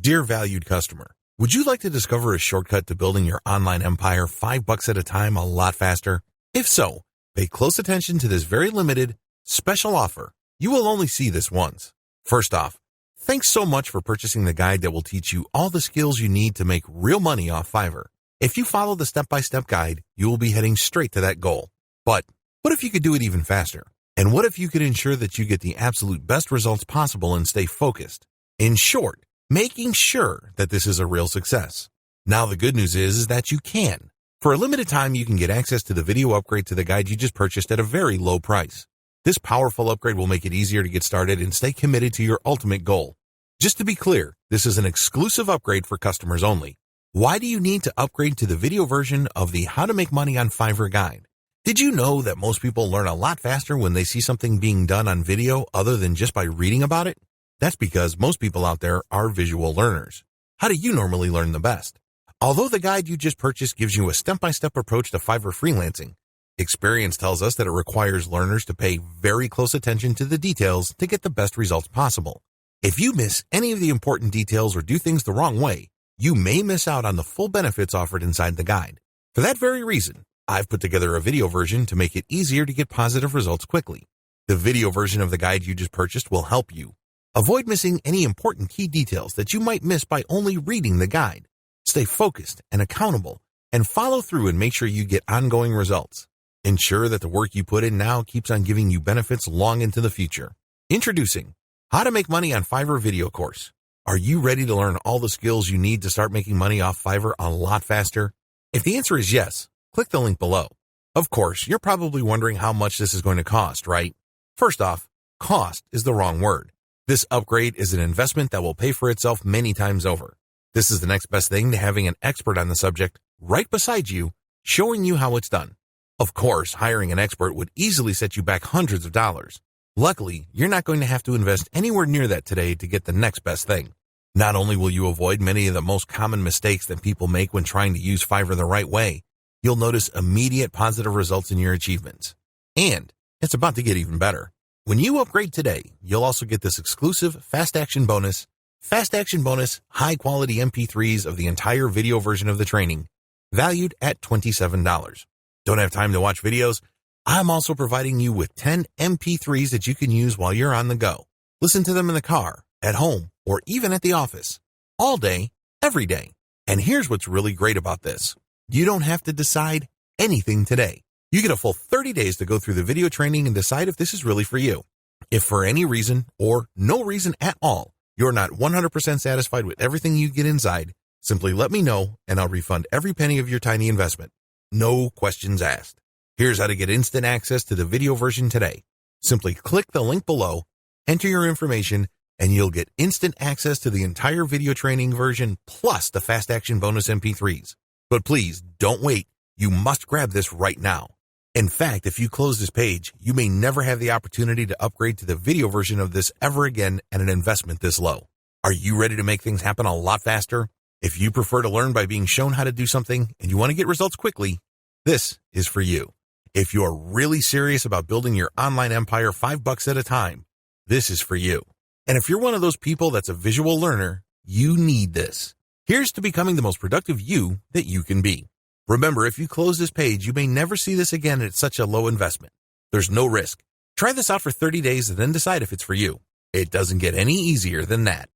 Dear valued customer, would you like to discover a shortcut to building your online empire $5 at a time a lot faster? If so, pay close attention to this very limited, special offer. You will only see this once. First off, thanks so much for purchasing the guide that will teach you all the skills you need to make real money off Fiverr. If you follow the step-by-step guide, you will be heading straight to that goal. But what if you could do it even faster? And what if you could ensure that you get the absolute best results possible and stay focused? In short, making sure that this is a real success. Now the good news is that you can. For a limited time, you can get access to the video upgrade to the guide you just purchased at a very low price. This powerful upgrade will make it easier to get started and stay committed to your ultimate goal. Just to be clear, this is an exclusive upgrade for customers only. Why do you need to upgrade to the video version of the How to Make Money on Fiverr guide? Did you know that most people learn a lot faster when they see something being done on video other than just by reading about it? That's because most people out there are visual learners. How do you normally learn the best? Although the guide you just purchased gives you a step-by-step approach to Fiverr freelancing, experience tells us that it requires learners to pay very close attention to the details to get the best results possible. If you miss any of the important details or do things the wrong way, you may miss out on the full benefits offered inside the guide. For that very reason, I've put together a video version to make it easier to get positive results quickly. The video version of the guide you just purchased will help you. Avoid missing any important key details that you might miss by only reading the guide. Stay focused and accountable, and follow through and make sure you get ongoing results. Ensure that the work you put in now keeps on giving you benefits long into the future. Introducing How to Make Money on Fiverr video course. Are you ready to learn all the skills you need to start making money off Fiverr a lot faster? If the answer is yes, click the link below. Of course, you're probably wondering how much this is going to cost, right? First off, cost is the wrong word. This upgrade is an investment that will pay for itself many times over. This is the next best thing to having an expert on the subject right beside you, showing you how it's done. Of course, hiring an expert would easily set you back hundreds of dollars. Luckily, you're not going to have to invest anywhere near that today to get the next best thing. Not only will you avoid many of the most common mistakes that people make when trying to use Fiverr the right way, you'll notice immediate positive results in your achievements. And it's about to get even better. When you upgrade today, you'll also get this exclusive Fast Action Bonus, high-quality MP3s of the entire video version of the training, valued at $27. Don't have time to watch videos? I'm also providing you with 10 MP3s that you can use while you're on the go. Listen to them in the car, at home, or even at the office. All day, every day. And here's what's really great about this. You don't have to decide anything today. You get a full 30 days to go through the video training and decide if this is really for you. If for any reason, or no reason at all, you're not 100% satisfied with everything you get inside, simply let me know and I'll refund every penny of your tiny investment. No questions asked. Here's how to get instant access to the video version today. Simply click the link below, enter your information, and you'll get instant access to the entire video training version plus the Fast Action Bonus MP3s. But please, don't wait. You must grab this right now. In fact, if you close this page, you may never have the opportunity to upgrade to the video version of this ever again at an investment this low. Are you ready to make things happen a lot faster? If you prefer to learn by being shown how to do something and you want to get results quickly, this is for you. If you are really serious about building your online empire $5 at a time, this is for you. And if you're one of those people that's a visual learner, you need this. Here's to becoming the most productive you that you can be. Remember, if you close this page, you may never see this again at such a low investment. There's no risk. Try this out for 30 days and then decide if it's for you. It doesn't get any easier than that.